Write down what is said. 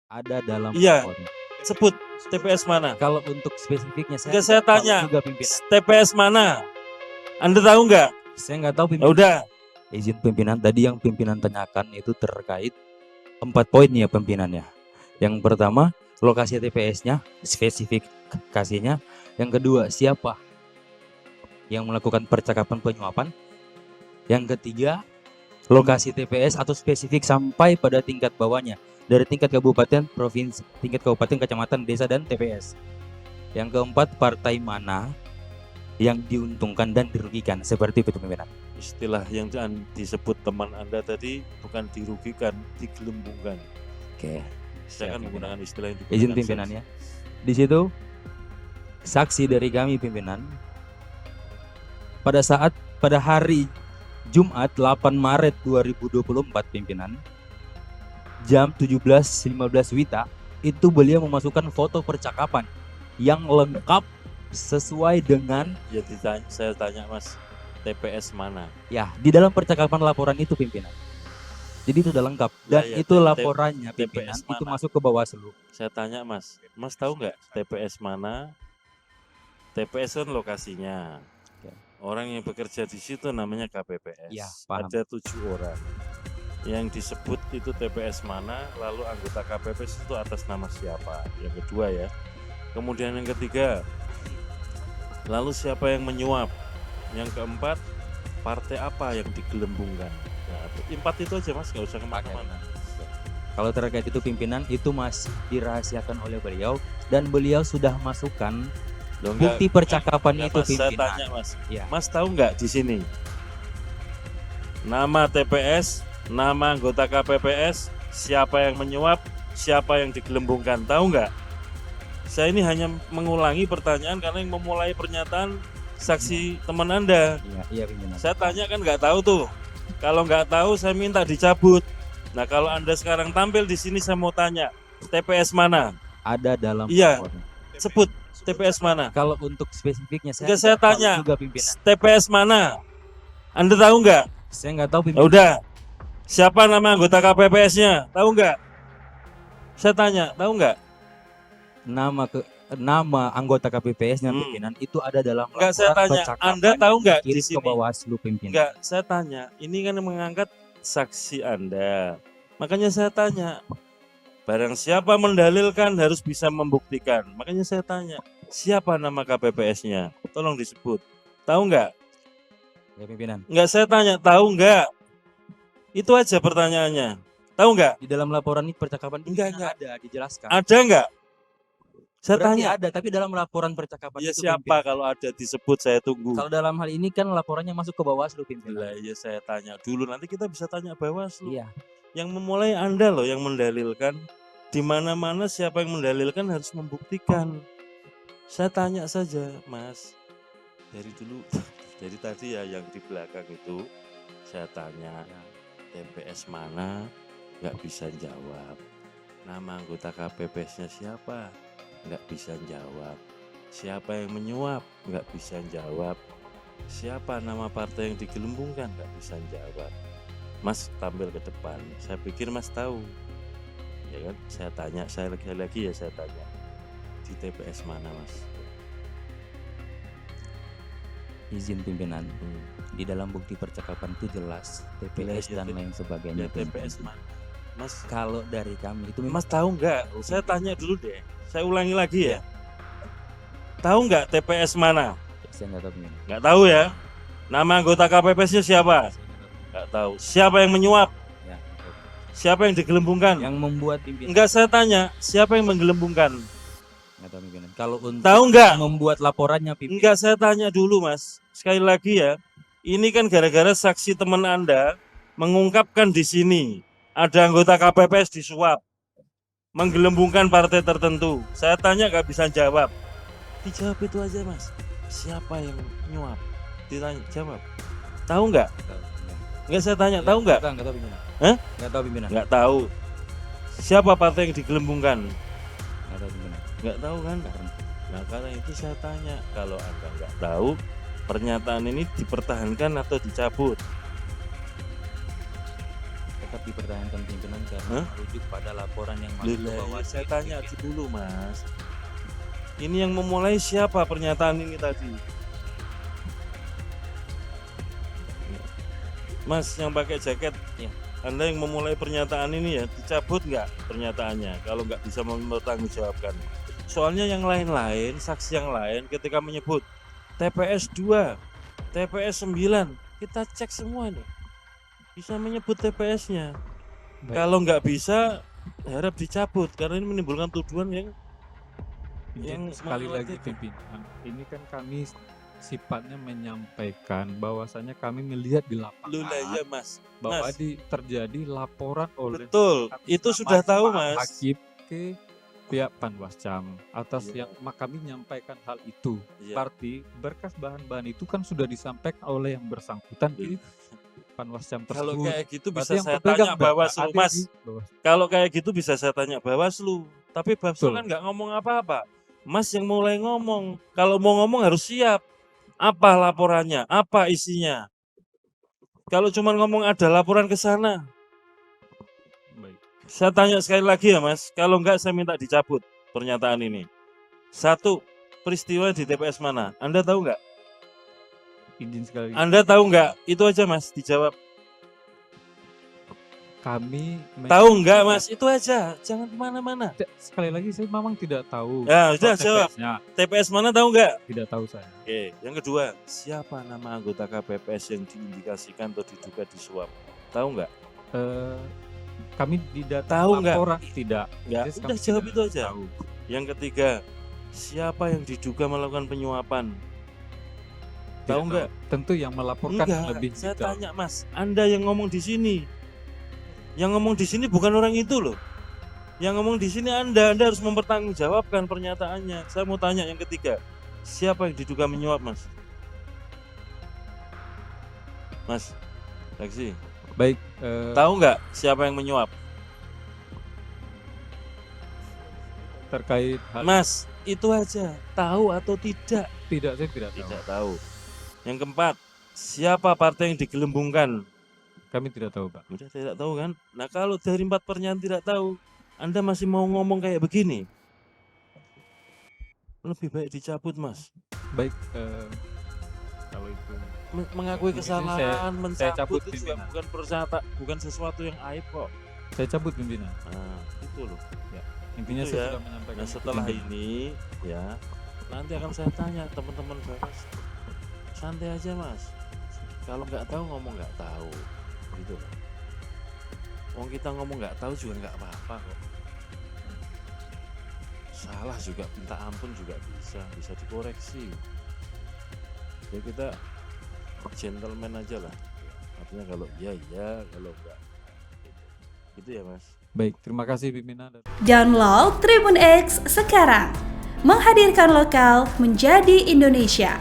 Ada dalam Iya. laporan. Sebut TPS mana? Kalau untuk spesifiknya Enggak, saya tahu tanya. juga pimpinan. TPS mana? Anda tahu nggak? Saya nggak tahu Ya pimpinan. udah. Izin pimpinan, tadi yang pimpinan tanyakan itu terkait 4 poin ya pimpinannya. Yang pertama, lokasi TPS-nya, spesifikasinya. Yang kedua, siapa yang melakukan percakapan penyuapan. Yang ketiga, lokasi TPS atau spesifik sampai pada tingkat bawahnya, dari tingkat kabupaten, provinsi, tingkat kabupaten, kecamatan, desa, dan TPS. Yang keempat, partai mana yang diuntungkan dan dirugikan, seperti itu pimpinan. Istilah yang disebut teman Anda tadi bukan dirugikan, digelembungkan. Oke, Saya akan siap, menggunakan istilah yang digunakan. izin pimpinannya. Di situ saksi dari kami pimpinan pada hari Jumat 8 Maret 2024 pimpinan jam 17.15 WITA itu beliau memasukkan foto percakapan yang lengkap sesuai dengan Ya saya tanya Mas, TPS mana? ya di dalam percakapan laporan itu pimpinan. Jadi itu udah lengkap dan Ya, itu laporannya pimpinan TPS itu mana? masuk ke Bawaslu. Saya tanya Mas tahu nggak TPS mana? TPS kan lokasinya. Orang yang bekerja di situ namanya KPPS. Ya, paham. Ada 7 orang. Yang disebut itu TPS mana, lalu anggota KPPS itu atas nama siapa? Yang kedua ya. Kemudian yang ketiga, lalu siapa yang menyuap? Yang keempat, partai apa yang digelembungkan? Nah, 4 itu aja Mas, nggak usah kemana-mana. Kalau terkait itu pimpinan itu masih dirahasiakan oleh beliau dan beliau sudah masukkan bukti percakapan itu Mas, saya pimpinan. tanya Mas, Ya. Mas tahu nggak di sini nama TPS, nama anggota KPPS, siapa yang menyuap, siapa yang digelembungkan, tahu nggak? Saya ini hanya mengulangi pertanyaan karena yang memulai pernyataan saksi teman Anda. Iya pimpinan. Saya tanya kan nggak tahu tuh. Kalau nggak tahu saya minta dicabut. Nah kalau Anda sekarang tampil di sini saya mau tanya, TPS mana? Ada dalam Iya. laporan. Sebut TPS mana? Kalau untuk spesifiknya Enggak, saya nggak tahu tanya. juga pimpinan. TPS mana? Anda tahu nggak? Saya nggak tahu Ya pimpinan. udah. Siapa nama anggota KPPS-nya? Tahu nggak? Saya tanya, tahu nggak? Nama anggota KPPS-nya pimpinan itu ada dalam Enggak, saya tanya, percakapan Anda tahu nggak di kirim sini? ke Bawaslu pimpinan. Enggak, saya tanya. Ini kan mengangkat saksi Anda. Makanya saya tanya. Barang siapa mendalilkan harus bisa membuktikan. Makanya saya tanya, siapa nama KPPS-nya? Tolong disebut. Tahu nggak? Ya pimpinan. Enggak, saya tanya, tahu nggak? Itu aja pertanyaannya. Tahu nggak? Di dalam laporan ini percakapan Enggak. ada dijelaskan. Ada nggak? Saya Berarti tanya. ada, tapi dalam laporan percakapan Ya itu siapa pimpinan. kalau ada disebut saya tunggu. Kalau dalam hal ini kan laporannya masuk ke Bawaslu pimpinan. Lah ya saya tanya dulu, nanti kita bisa tanya Bawaslu. Iya. Yang memulai Anda loh yang mendalilkan. Di mana-mana siapa yang mendalilkan harus membuktikan. Saya tanya saja, Mas. Dari dulu, dari tadi ya yang di belakang itu saya tanya, TPS mana? Nggak bisa jawab. Nama anggota KPPS-nya siapa? Nggak bisa jawab. Siapa yang menyuap? Nggak bisa jawab. Siapa nama partai yang digelembungkan? Nggak bisa jawab. Mas tampil ke depan. Saya pikir Mas tahu. Ya kan? Saya tanya, saya lagi ya saya tanya. Di TPS mana Mas? Izin pimpinan. Di dalam bukti percakapan itu jelas TPS dan lain sebagainya. Ya, TPS mana? Mas, kalau dari kami itu Mas tahu nggak? Saya tanya dulu deh. Saya ulangi lagi ya. Tahu nggak TPS mana? Saya nggak tahu pimpinan. Nggak tahu ya. Nama anggota KPPS-nya siapa? Nggak tahu. Siapa yang menyuap? Ya, Siapa yang digelembungkan? yang membuat pimpinan. Enggak, saya tanya, siapa yang menggelembungkan? Nggak tahu pimpinan. Kalau untuk Tahu nggak? membuat laporannya pimpinan. Enggak, saya tanya dulu Mas. Sekali lagi ya. Ini kan gara-gara saksi teman Anda mengungkapkan di sini ada anggota KPPS disuap, menggelembungkan partai tertentu. Saya tanya nggak bisa jawab. Dijawab itu aja Mas. Siapa yang nyuap? Ditanya, jawab. Tahu nggak? Enggak, saya tanya, tahu nggak? Nggak tahu pimpinan. Hah? Nggak tahu pimpinan. Nggak tahu. Siapa partai yang digelembungkan? Nggak tahu pimpinan. Nggak tahu kan? Nah karena itu saya tanya, kalau Anda nggak tahu, pernyataan ini dipertahankan atau dicabut? tetap dipertahankan pimpinan karena Hah? merujuk pada laporan yang Loh masuk ke lah, ya Bawaslu saya itu tanya pimpin. dulu Mas. Ini yang memulai siapa pernyataan ini tadi? Mas yang pakai jaket, Iya. Anda yang memulai pernyataan ini ya, dicabut nggak pernyataannya kalau nggak bisa mempertanggungjawabkan. Soalnya yang lain-lain, saksi yang lain ketika menyebut TPS 2, TPS 9, kita cek semua nih. Bisa menyebut TPS-nya. Baik. Kalau nggak bisa, harap dicabut karena ini menimbulkan tuduhan yang Izin sekali menolak lagi itu. pimpinan, ini kan kami sifatnya menyampaikan bahwasanya kami melihat di Lu lah lapangan ya Mas. bahwa Mas, terjadi laporan oleh betul. atas Itu nama sudah tahu Pak Mas. Hakim ke pihak Panwascam atas Iya. yang kami menyampaikan hal itu. Iya. Berarti berkas bahan-bahan itu kan sudah disampaikan oleh yang bersangkutan di Panwascam Kalau tersebut. kayak gitu Berarti bisa yang saya terpegang tanya Bawaslu, ada Mas. di Bawaslu. Kalau kayak gitu bisa saya tanya Bawaslu. Tapi Bawaslu Betul. kan nggak ngomong apa-apa. Mas yang mulai ngomong. Kalau mau ngomong harus siap. Apa laporannya? Apa isinya? Kalau cuma ngomong ada laporan ke sana. Baik. Saya tanya sekali lagi ya Mas. Kalau enggak saya minta dicabut pernyataan ini. Satu, peristiwa di TPS mana? Anda tahu nggak? Izin sekali. Anda tahu nggak? Itu aja Mas, dijawab. Kami Tahu nggak Mas? Itu aja. Jangan kemana-mana. sekali lagi saya memang tidak tahu. Ya, udah soal jawab. TPS-nya. TPS mana tahu nggak? Tidak tahu saya. Oke, yang kedua, siapa nama anggota KPPS yang diindikasikan atau diduga disuap? Tahu nggak? Eh, kami tidak Tahu nggak? laporan tidak. Nggak, Jadi udah kami jawab tidak itu aja. tahu. Yang ketiga, siapa yang diduga melakukan penyuapan? Tidak Tahu nggak? Tentu yang melaporkan Enggak, lebih saya detail. tanya Mas, Anda yang ngomong di sini. Yang ngomong di sini bukan orang itu loh. Yang ngomong di sini Anda harus mempertanggungjawabkan pernyataannya. Saya mau tanya yang ketiga, siapa yang diduga menyuap Mas? Mas, Taksi, Baik, tahu nggak siapa yang menyuap? terkait hal Mas, itu aja. Tahu atau tidak? tidak, saya tidak tahu. Tidak tahu. Yang keempat, siapa partai yang digelembungkan? Kami tidak tahu, Pak. Udah tidak tahu kan? Nah kalau dari 4 pernyataan tidak tahu, Anda masih mau ngomong kayak begini? Lebih baik dicabut Mas. Baik, kalau itu Mengakui Ini kesalahan, saya cabut mencabut itu juga pimpinan. bukan sesuatu yang aib kok. saya cabut pimpinan. Nah itu loh. Intinya Itu saya ya. sudah menyampaikan. Nah itu, setelah pimpinan. ini ya nanti akan saya tanya teman-teman Bawas. Santai aja Mas. Kalau nggak tahu ngomong nggak tahu, gitu loh. Wong kita ngomong nggak tahu juga nggak apa-apa kok. Salah juga minta ampun juga bisa dikoreksi. Ya kita gentleman aja lah. Artinya kalau iya, kalau enggak. Gitu ya Mas. Baik, terima kasih pimpinan. Download Tribun X sekarang. Menghadirkan lokal menjadi Indonesia.